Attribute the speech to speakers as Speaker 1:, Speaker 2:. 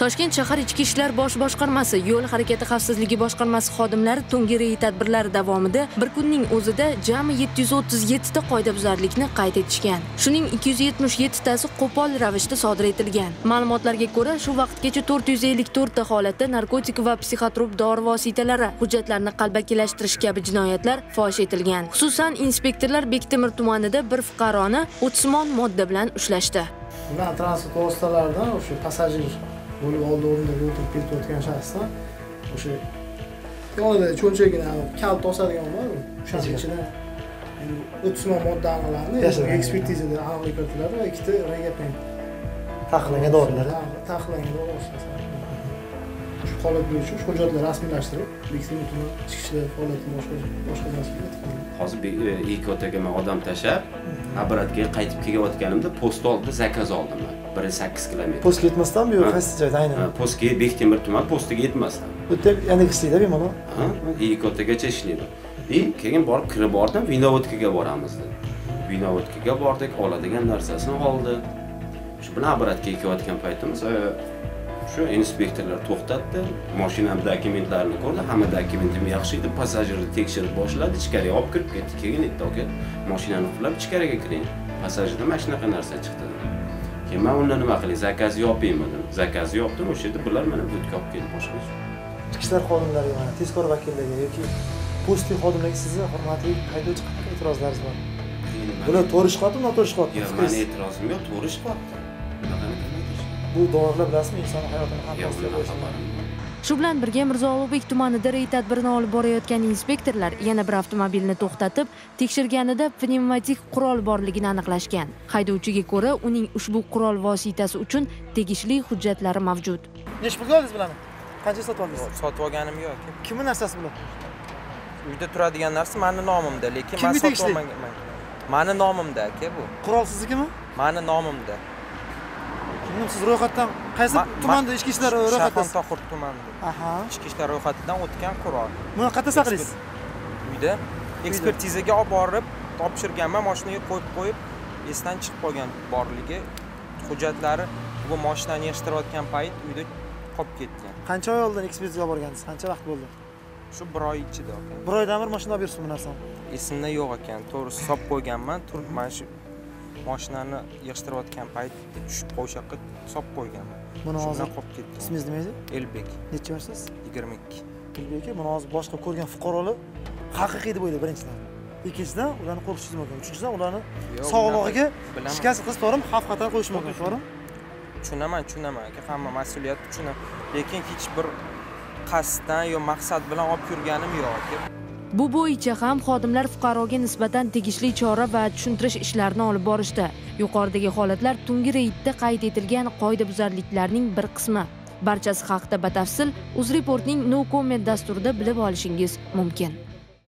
Speaker 1: Toshkent shahar Ichki ishlar bosh boshqarmasi, yo'l harakati xavfsizligi boshqarmasi xodimlari tungi reyd tadbirlari davomida bir kunning o'zida jami 737 ta qoidabuzarlikni qayd etishgan. Shuning 277 tasi qo'pol ravishda sodir etilgan. Ma'lumotlarga ko'ra, shu vaqtgacha 454 ta holatda narkotik va psixotrop dori vositalari, hujjatlarni qalbakilashtirish kabi jinoyatlar fosh etilgan. Xususan, inspektorlar Bektemir tumanida bir fuqaroni o'tsimon modda bilan ushlashdi.
Speaker 2: Bundan transport vositalaridan o'sha passajir bo'lib oldi o'rniga o'tirib ketayotgan shaxsdan o'sha yonida cho'nchagina kalt osadigan bor, o'shaning ichida o'tsimon modda aniqlandi. Ekspertizada aniqlik kiritiladi va ikkita regapen
Speaker 3: taqiqlangan dorilar.
Speaker 2: Taqiqlangan dorilar. Shu holat bo'yicha shu hujjatlar rasmiylashtirib, Bektemir tuman ichki ishlar faoliyatini boshqarmasiga yetkazildi.
Speaker 4: Hozir Ekotaga men odam tashab, Abratga qaytib kelayotganimda post oldida zakaz oldim men. 1.8 kilometr.
Speaker 3: Postga yetmasdan bu qaysi joyda aynan?
Speaker 4: Postga Bektemir tuman postiga yetmasdan.
Speaker 3: O'tda yana ishlaydi bemalol.
Speaker 4: Ha, Ekotagacha ishlaydi. Keyin borib kirib bordim, Vinovodkaga boramiz dedi. Vinovodkaga bordik, oladigan narsasini oldi. Shu bilan Abratga kelayotgan paytimiz shu inspektorlar to'xtatdi, mashinam dokumentlarini ko'rdi, hamma dokumentim yaxshi edi, passajirni tekshirib boshladi, ichkariga olib kirib ketdi. Keyin aytdi, "Aka, mashinani qulab ichkariga kiring. Passajirda mana shunaqa narsa chiqdi." Keyin men undan nima qilay, zakaz yopaymi dedim. Zakaz yopdim, o'sha yerda bular mana budka olib kelib boshqa.
Speaker 3: Ichki ishlar xodimlariga, mana tezkor vakillariga yoki postli xodimlarga sizni hurmatli haydovchi qanday e'tirozlaringiz bor? Bular to'g'ri ish qilyapti, noto'g'ri ish qilyapti?
Speaker 4: Yo'q, meni e'tirozim yo'q, to'g'ri ish qilyapti.
Speaker 3: Bu dorilar bilasizmi, inson hayotini xavfsizlab
Speaker 1: Shu bilan birga Mirzo Ulug'bek tumanida reyd tadbirini olib borayotgan inspektorlar yana bir avtomobilni to'xtatib, tekshirganida pnevmatik qurol borligini aniqlashgan. Haydovchiga ko'ra, uning ushbu qurol vositasi uchun tegishli hujjatlari mavjud.
Speaker 3: Nech pulga oldingiz bularni? Qancha sotib oldingiz?
Speaker 5: Sotib olganim yo'q.
Speaker 3: Kimning narsasi bular?
Speaker 5: Uyda turadigan narsa meni nomimda, lekin men sotib olmaganman. Meni nomimda aka bu.
Speaker 3: Qurol siznikimi?
Speaker 5: Meni nomimda.
Speaker 3: Siz ro'yxatdan qaysi tumanda ichki ishlar ro'yxatida?
Speaker 5: Shahar tumanida.
Speaker 3: Aha.
Speaker 5: Ichki ishlar ro'yxatidan o'tgan qurol.
Speaker 3: Buni qayerda saqlaysiz?
Speaker 5: Uyda ekspertizaga olib borib topshirganman, mashinaga qo'yib, esdan chiqib qolgan borligi, hujjatlari bu mashinani yig'ishtirayotgan payt uyda qolib ketgan.
Speaker 3: Qancha oy oldin ekspertizaga borgansiz? Qancha vaqt bo'ldi?
Speaker 5: Shu 1 oy ichida aka.
Speaker 3: 1 oydan bir mashina olib yursiz bu narsani?
Speaker 5: Esimda yo'q ekan, to'g'risi solib qo'yganman, turib mana shu mashinani yig'ishtirayotgan payt tushib qo'shoqqa solib qo'yganman.
Speaker 3: Buni hozir
Speaker 5: qolib ketgan.
Speaker 3: Ismingiz nima edi?
Speaker 5: Elbek.
Speaker 3: Necha yoshsiz?
Speaker 5: 22.
Speaker 3: Elbek aka, buni hozir boshqa ko'rgan fuqarolar haqiqiy deb o'ylaydi birinchidan. Ikkinchidan, ularni qo'rqitishingiz mumkin. Uchinchidan, ularni sog'lig'iga shikast qilib torib, xavf-xatar qo'yish mumkin, to'g'rimi?
Speaker 5: Tushunaman aka, hamma mas'uliyat tushunaman. Lekin hech bir qasddan yo maqsad bilan olib yurganim yo'q aka.
Speaker 1: Bu bo'yicha ham xodimlar fuqaroga nisbatan tegishli chora va tushuntirish ishlarini olib borishdi. Yuqoridagi holatlar tungi reydda qayd etilgan qoidabuzarliklarning bir qismi. Barchasi haqida batafsil UzReport'ning No Comment dasturida bilib olishingiz mumkin.